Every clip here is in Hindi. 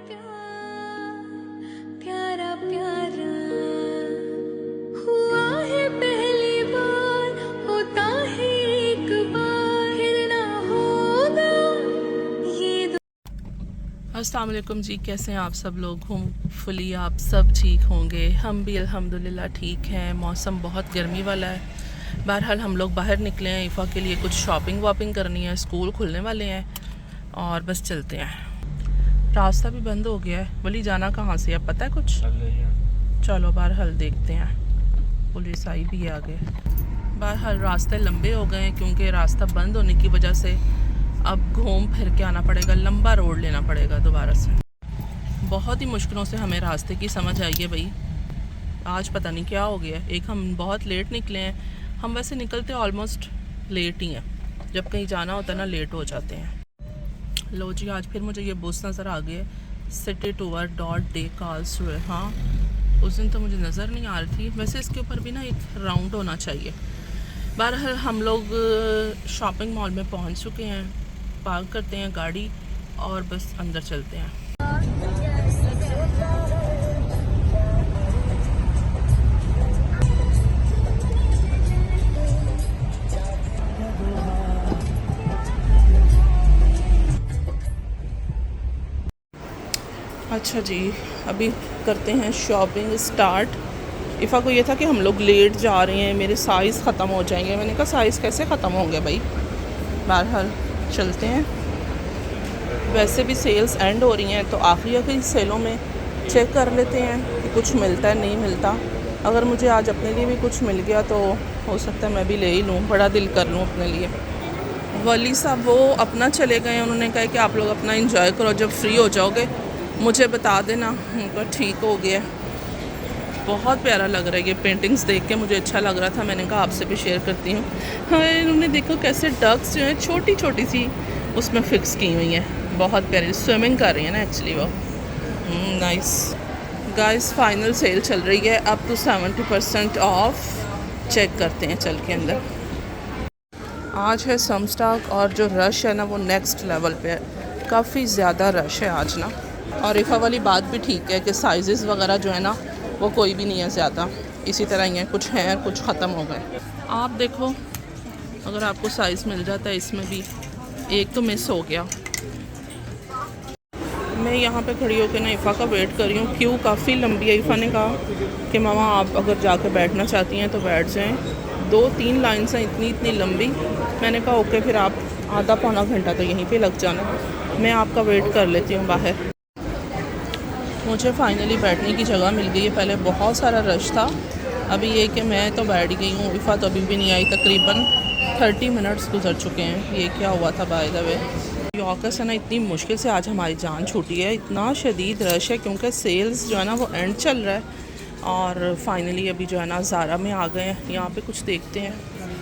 प्यार प्यारा प्यारा हुआ है पहली बार, होता है एक बार, फिर ना होगा ये। अस्सलाम वालेकुम जी, कैसे हैं आप सब लोग? होपफुली आप सब ठीक होंगे। हम भी अल्हम्दुलिल्लाह ठीक हैं। मौसम बहुत गर्मी वाला है। बहरहाल हम लोग बाहर निकले हैं ईफ़ा के लिए कुछ शॉपिंग वॉपिंग करनी है। स्कूल खुलने वाले हैं और बस चलते हैं। रास्ता भी बंद हो गया है। वली जाना कहाँ से है पता है कुछ? चलो बहरहाल देखते हैं। पुलिस आई भी है आगे। बहरहाल रास्ते लंबे हो गए हैं क्योंकि रास्ता बंद होने की वजह से अब घूम फिर के आना पड़ेगा, लंबा रोड लेना पड़ेगा दोबारा से। बहुत ही मुश्किलों से हमें रास्ते की समझ आई है भाई। आज पता नहीं क्या हो गया। एक हम बहुत लेट निकले हैं। हम वैसे निकलते ऑलमोस्ट लेट ही हैं। जब कहीं जाना होता है ना लेट हो जाते हैं। लो जी, आज फिर मुझे ये बस नज़र आ गई है, सिटी टूर डॉट डे कार्लसरुहे। हाँ, उस दिन तो मुझे नज़र नहीं आ रही थी। वैसे इसके ऊपर भी ना एक राउंड होना चाहिए। बहरहाल हम लोग शॉपिंग मॉल में पहुंच चुके हैं। पार्क करते हैं गाड़ी और बस अंदर चलते हैं। अच्छा जी, अभी करते हैं शॉपिंग स्टार्ट। इफ़ा को ये था कि हम लोग लेट जा रहे हैं, मेरे साइज़ ख़त्म हो जाएंगे। मैंने कहा साइज़ कैसे ख़त्म होंगे भाई। बहरहाल चलते हैं। वैसे भी सेल्स एंड हो रही हैं तो आखिरी सेलों में चेक कर लेते हैं कि कुछ मिलता है नहीं मिलता। अगर मुझे आज अपने लिए भी कुछ मिल गया तो हो सकता है मैं भी ले ही लूँ, बड़ा दिल कर लूँ अपने लिए। वली साहब वो अपना चले गए। उन्होंने कहा कि आप लोग अपना एंजॉय करो, जब फ्री हो जाओगे मुझे बता देना। उनका ठीक हो गया। बहुत प्यारा लग रहा है ये पेंटिंग्स देख के, मुझे अच्छा लग रहा था। मैंने कहा आपसे भी शेयर करती हूँ। हाँ, इन्होंने देखो कैसे डक्स जो हैं छोटी छोटी सी उसमें फ़िक्स की हुई हैं। बहुत प्यारी स्विमिंग कर रही है ना एक्चुअली वो। नाइस गाइस, फाइनल सेल चल रही है अप टू 70% ऑफ। चेक करते हैं चल के अंदर। आज है सम स्टॉक और जो रश है ना वो नेक्स्ट लेवल पे है। काफ़ी ज़्यादा रश है आज ना। और इफ़ा वाली बात भी ठीक है कि साइज़ वगैरह जो है ना वो कोई भी नहीं है ज़्यादा, इसी तरह ही है। कुछ हैं कुछ ख़त्म हो गए। आप देखो अगर आपको साइज़ मिल जाता है इसमें भी। एक तो मिस हो गया। मैं यहाँ पे खड़ी होकर ना इफ़ा का वेट कर रही हूँ। क्यों काफ़ी लंबी है। इफ़ा ने कहा कि मामा आप अगर जाकर बैठना चाहती हैं तो बैठ जाएँ। 2-3 लाइन्स हैं इतनी लंबी। मैंने कहा ओके, फिर आप आधा पौना घंटा तो यहीं पे लग जाना, मैं आपका वेट कर लेती हूँ बाहर। मुझे फ़ाइनली बैठने की जगह मिल गई है। पहले बहुत सारा रश था, अभी ये कि मैं तो बैठ गई हूँ। इफ़ा तो अभी भी नहीं आई। तकरीबन 30 मिनट्स गुजर चुके हैं। ये क्या हुआ था बाय द वे। यॉर्कर से ना इतनी मुश्किल से आज हमारी जान छूटी है। इतना शदीद रश है क्योंकि सेल्स जो है ना वो एंड चल रहा है। और फाइनली अभी जो है ना ज़ारा में आ गए हैं। यहाँ पे कुछ देखते हैं।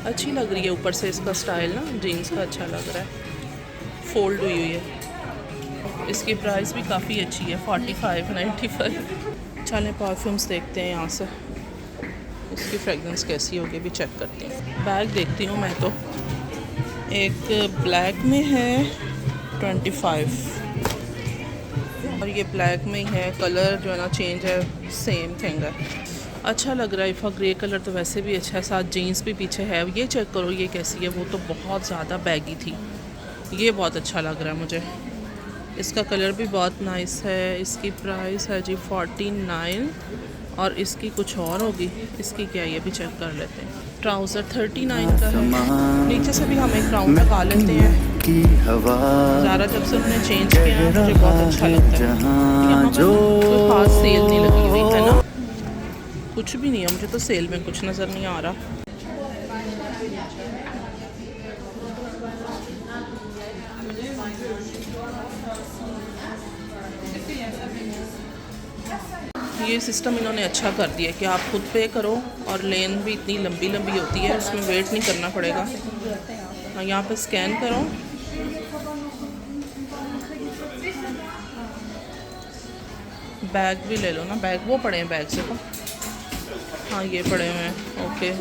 अच्छी लग रही है ऊपर से इसका स्टाइल ना, जीन्स का अच्छा लग रहा है। फोल्ड हुई हुई है। इसकी प्राइस भी काफ़ी अच्छी है, 45-95। चलें परफ्यूम्स देखते हैं यहाँ से, इसकी फ्रेगरेंस कैसी होगी भी चेक करती हूँ। बैग देखती हूँ मैं तो। एक ब्लैक में है 25 और ये ब्लैक में ही है। कलर जो है ना चेंज है, सेम थिंग है। अच्छा लग रहा है। इफ़ा ग्रे कलर तो वैसे भी अच्छा है, साथ जीन्स भी पीछे है। ये चेक करो ये कैसी है। वो तो बहुत ज़्यादा बैगी थी, ये बहुत अच्छा लग रहा है मुझे। इसका कलर भी बहुत नाइस है। इसकी प्राइस है जी 49 और इसकी कुछ और होगी। इसकी क्या है ये भी चेक कर लेते हैं। ट्राउज़र 39 का है। नीचे से भी हम एक राउंड लगा लेते हैं। ज़ारा जब से उन्होंने चेंज किया है मुझे बहुत अच्छा लगता है। यहाँ पर कोई खास सेल नहीं लगी हुई है ना, कुछ भी नहीं है। मुझे तो सेल में कुछ नज़र नहीं आ रहा। ये सिस्टम इन्होंने अच्छा कर दिया कि आप खुद पे करो और लेन भी इतनी लंबी लंबी होती है, उसमें वेट नहीं करना पड़ेगा। हाँ, यहाँ पे स्कैन करो, बैग भी ले लो ना। बैग वो पड़े हैं बैग से तो। हाँ ये पड़े हुए हैं। ओके,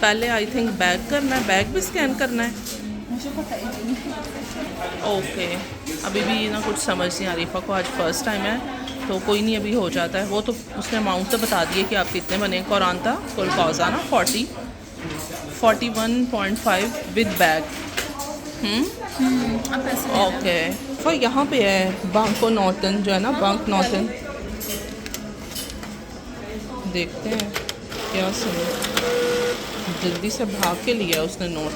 पहले आई थिंक बैग करना है, बैग भी स्कैन करना है। ओके, अभी भी ना कुछ समझ नहीं आ रही। इफ़ा को आज फर्स्ट टाइम है तो कोई नहीं, अभी हो जाता है। वो तो उसने अमाउंट तो बता दिए कि आप कितने बने। कुरान था कुल कौजा ना 41.5 विद बैग। ओके। तो यहाँ पे है बांको नॉर्टन जो है ना, बैंक नॉर्टन। देखते हैं क्या सुनो। जल्दी से भाग के लिया उसने नोट।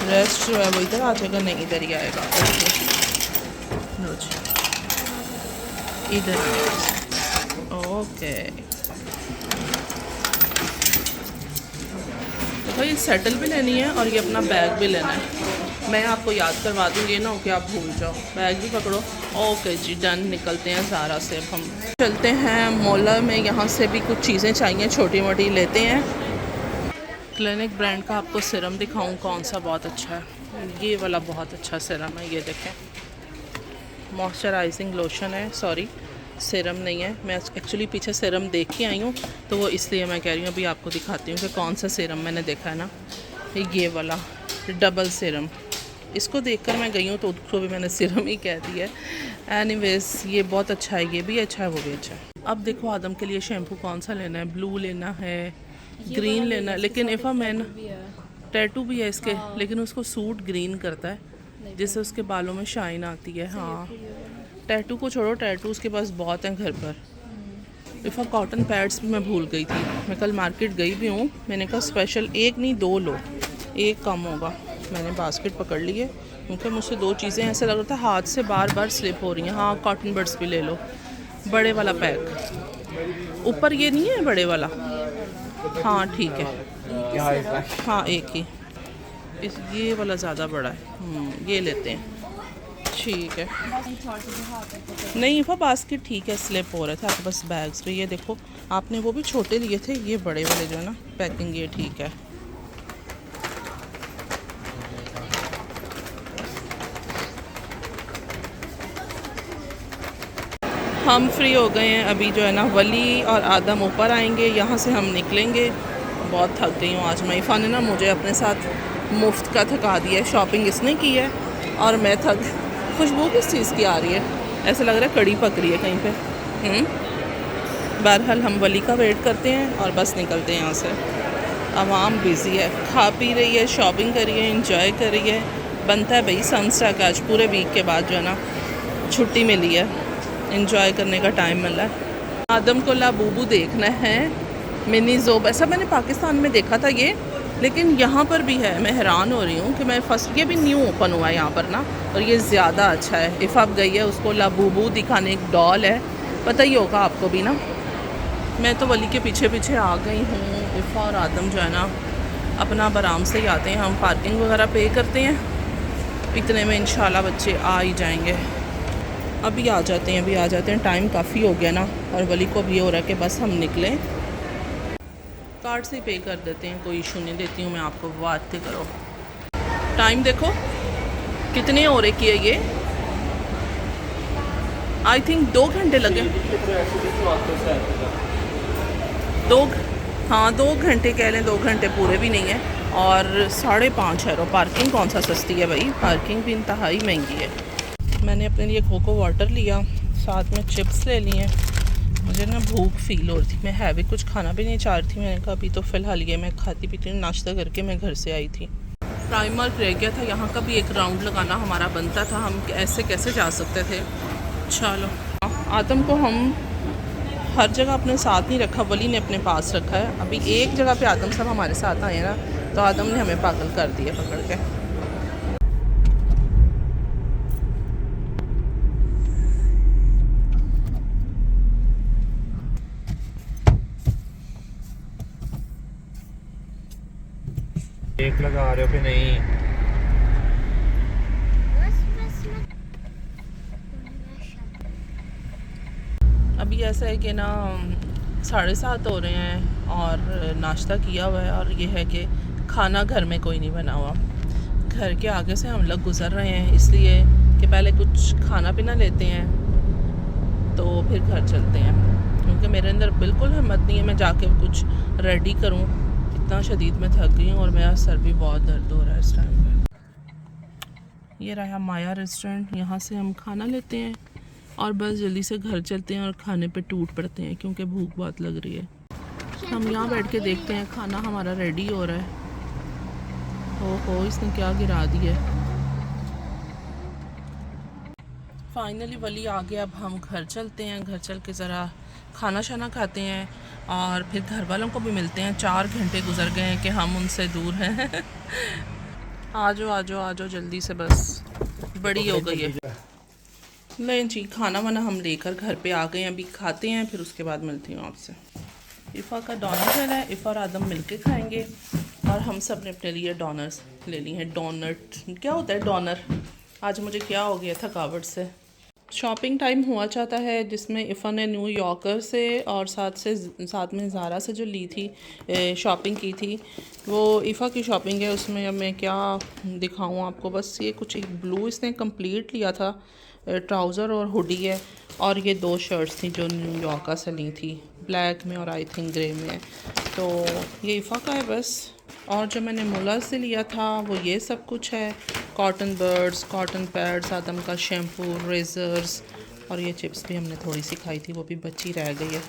रेस्ट जो है वो इधर आ जाएगा, नहीं इधर ही आएगा। लो जी, इधर ओके। तो ये सेटल भी लेनी है और ये अपना बैग भी लेना है। मैं आपको याद करवा दूँगी ना कि आप भूल जाओ। बैग भी पकड़ो। ओके जी, डन। निकलते हैं ज़ारा से। अब हम चलते हैं मॉल में। यहाँ से भी कुछ चीज़ें चाहिए, छोटी मोटी लेते हैं। क्लिनिक ब्रांड का आपको सीरम दिखाऊं कौन सा बहुत अच्छा है। ये वाला बहुत अच्छा सीरम है, ये देखें। मॉइस्चराइजिंग लोशन है, सॉरी सीरम नहीं है। मैं एक्चुअली पीछे सीरम देख के आई हूँ तो वो इसलिए मैं कह रही हूँ अभी आपको दिखाती हूँ कि कौन सा सीरम मैंने देखा है ना। ये वाला डबल सीरम, इसको देखकर मैं गई हूँ तो उसको भी मैंने सीरम ही कह दिया है। एनीवेज ये बहुत अच्छा है, ये भी अच्छा है, वो भी अच्छा है। अब देखो आदम के लिए शैम्पू कौन सा लेना है। ब्लू लेना है, ग्रीन लेना है। लेकिन इफ़ा मैन टैटू भी है इसके, लेकिन उसको सूट ग्रीन करता है जिससे उसके बालों में शाइन आती है। हाँ, टैटू को छोड़ो, टैटू उसके पास बहुत हैं घर पर। इफ़ा कॉटन पैड्स भी मैं भूल गई थी। मैं कल मार्केट गई भी हूँ, मैंने कहा स्पेशल एक नहीं 2 लो, एक कम होगा। मैंने बास्केट पकड़ ली है क्योंकि मुझसे 2 चीज़ें ऐसे लग रहा था हाथ से बार बार स्लिप हो रही हैं। हाँ, कॉटन बड्स भी ले लो, बड़े वाला पैक। ऊपर ये नहीं है बड़े वाला? हाँ ठीक है, हाँ एक ही। ये वाला ज़्यादा बड़ा है। ये लेते हैं, ठीक है। नहीं इफ़ा बास्केट ठीक है, स्लिप हो रहे थे आपके पास बैग्स भी। ये देखो आपने वो भी छोटे लिए थे, ये बड़े वाले जो है ना पैकिंग, ये ठीक है। हम फ्री हो गए हैं अभी जो है ना। वली और आदम ऊपर आएंगे, यहाँ से हम निकलेंगे। बहुत थक गई हूँ आज मैं। इफ़ा ने ना मुझे अपने साथ मुफ्त का थका दिया है। शॉपिंग इसने की है और मैं थक। खुशबू किस चीज़ की आ रही है? ऐसा लग रहा है कड़ी पक रही है कहीं पे। बहरहाल हम वली का वेट करते हैं और बस निकलते हैं यहाँ से। आवाम बिज़ी है, खा पी रही है, शॉपिंग कर रही है, इंजॉय कर रही है। बनता है भाई सनस्टैक। आज पूरे वीक के बाद जो है ना छुट्टी मिली है, इंजॉय करने का टाइम मिला है। आदम को लाबूबू देखना है, मिनी ज़ोब। ऐसा मैंने पाकिस्तान में देखा था ये, लेकिन यहाँ पर भी है। मैं हैरान हो रही हूँ कि मैं फर्स्ट, ये भी न्यू ओपन हुआ है यहाँ पर ना, और ये ज़्यादा अच्छा है। इफ़ा गई है उसको लाबूबू दिखाने। एक डॉल है, पता ही होगा आपको भी ना। मैं तो वली के पीछे पीछे आ गई हूँ। इफ़ा और आदम जो है ना अपना आराम से ही आते हैं। हम पार्किंग वगैरह पे करते हैं, इतने में इंशाल्लाह बच्चे आ ही जाएंगे। अभी आ जाते हैं, अभी आ जाते हैं। टाइम काफ़ी हो गया ना, और वली को भी हो रहा है कि बस हम निकलें। कार्ड से पे कर देते हैं, कोई इशू नहीं। देती हूँ मैं आपको, बात करो। टाइम देखो कितने हो रहे किए ये। आई थिंक 2 घंटे लगे। 2 घंटे कह लें, 2 घंटे पूरे भी नहीं है। और 5.5 यूरो। पार्किंग कौन सा सस्ती है भाई, पार्किंग भी इंतहाई महंगी है। मैंने अपने लिए कोको वाटर लिया, साथ में चिप्स ले लिए। मुझे ना भूख फील हो रही थी, मैं हैवी कुछ खाना भी नहीं चाह रही थी। मैंने कहा अभी तो फ़िलहाल ये मैं खाती पीती नाश्ता करके मैं घर से आई थी। प्राइमर रह गया था, यहाँ का भी एक राउंड लगाना हमारा बनता था। हम ऐसे कैसे जा सकते थे। चलो, आदम को हम हर जगह अपने साथ नहीं रखा, वली ने अपने पास रखा है। अभी एक जगह पे आदम साहब हमारे साथ आए ना, तो आदम ने हमें पागल कर दिया पकड़ के। एक लगा रहे हो कि नहीं? अभी ऐसा है कि ना 7:30 हो रहे हैं और नाश्ता किया हुआ है, और ये है कि खाना घर में कोई नहीं बना हुआ। घर के आगे से हम लोग गुज़र रहे हैं, इसलिए कि पहले कुछ खाना पीना लेते हैं तो फिर घर चलते हैं। क्योंकि मेरे अंदर बिल्कुल हिम्मत नहीं है मैं जाके कुछ रेडी करूं। इतना शदीद में थक गई हूँ और मेरा सर भी बहुत दर्द हो रहा है इस टाइम पे। ये रहा माया रेस्टोरेंट, यहाँ से हम खाना लेते हैं और बस जल्दी से घर चलते हैं और खाने पे टूट पड़ते हैं क्योंकि भूख बहुत लग रही है। हम यहाँ बैठ के देखते हैं खाना हमारा रेडी हो रहा है। हो इसने क्या गिरा दिया। फाइनली वली आ गया। अब हम घर चलते हैं, घर चल के ज़रा खाना शाना खाते हैं और फिर घर वालों को भी मिलते हैं। 4 घंटे गुजर गए हैं कि हम उनसे दूर हैं। आ जाओ जल्दी से, बस बड़ी हो गई है। नहीं जी, खाना वाना हम लेकर घर पे आ गए हैं, अभी खाते हैं फिर उसके बाद मिलती हूँ आपसे। इफ़ा का डोनट है, इफ़ा और आदम मिलके खाएंगे और हम सब ने अपने लिए डोनर्स ले लिए हैं। डोनट क्या होता है डोनर? आज मुझे क्या हो गया थकावट से। शॉपिंग टाइम हुआ चाहता है जिसमें इफ़ा ने न्यू यॉर्कर से और साथ में ज़ारा से जो ली थी शॉपिंग की थी, वो इफ़ा की शॉपिंग है। उसमें अब मैं क्या दिखाऊं आपको, बस ये कुछ एक ब्लू इसने कंप्लीट लिया था, ट्राउज़र और हुडी है, और ये 2 शर्ट्स थी जो न्यू यॉर्कर से ली थी, ब्लैक में और आई थिंक ग्रे में। तो ये इफ़ा का है बस। और जो मैंने मुला से लिया था वो ये सब कुछ है, कॉटन बर्ड्स, कॉटन पैड्स, आदम का शैम्पू, रेज़र्स, और ये चिप्स भी हमने थोड़ी सी खाई थी, वो भी बची रह गई है,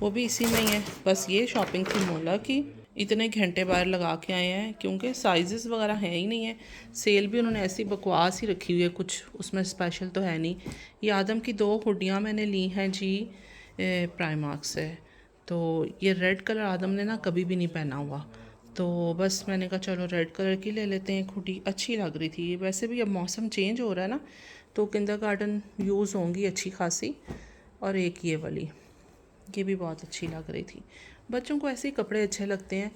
वो भी इसी में ही है। बस ये शॉपिंग थी मोला की। इतने घंटे बाहर लगा के आए हैं क्योंकि साइज़ वगैरह हैं ही नहीं है। सेल भी उन्होंने ऐसी बकवास ही रखी हुई है, कुछ उसमें स्पेशल तो है नहीं। ये आदम की 2 हुडियाँ मैंने ली हैं जी प्राइमार्क से। तो ये रेड कलर आदम ने ना कभी भी नहीं पहना हुआ, तो बस मैंने कहा चलो रेड कलर की ले लेते हैं। हुडी अच्छी लग रही थी। वैसे भी अब मौसम चेंज हो रहा है ना, तो किंडरगार्टन यूज़ होंगी अच्छी खासी। और एक ये वाली, ये भी बहुत अच्छी लग रही थी। बच्चों को ऐसे ही कपड़े अच्छे लगते हैं।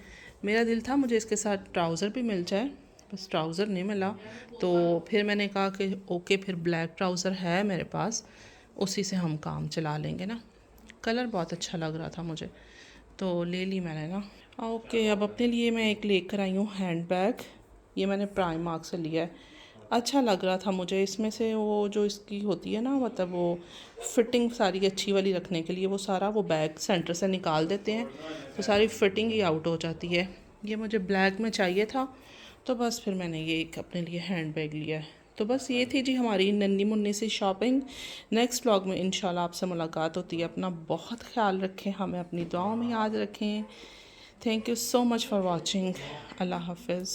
मेरा दिल था मुझे इसके साथ ट्राउज़र भी मिल जाए, बस ट्राउज़र नहीं मिला। तो फिर मैंने कहा कि ओके, फिर ब्लैक ट्राउज़र है मेरे पास, उसी से हम काम चला लेंगे ना। कलर बहुत अच्छा लग रहा था मुझे, तो ले ली मैंने ना। ओके, अब अपने लिए मैं एक लेकर आई हूँ हैंड बैग। ये मैंने प्राइमार्क से लिया है, अच्छा लग रहा था मुझे। इसमें से वो जो इसकी होती है ना, मतलब वो फिटिंग सारी अच्छी वाली रखने के लिए, वो सारा वो बैग सेंटर से निकाल देते हैं तो सारी फिटिंग ही आउट हो जाती है। ये मुझे ब्लैक में चाहिए था, तो बस फिर मैंने ये एक अपने लिए हैंड बैग लिया है। तो बस ये थी जी हमारी नन्ही मुन्नी सी शॉपिंग। नेक्स्ट व्लॉग में इंशाल्लाह आपसे मुलाकात होती है। अपना बहुत ख्याल रखें, हमें अपनी दुआओं में याद रखें। Thank you so much for watching. अल्लाह हाफिज़।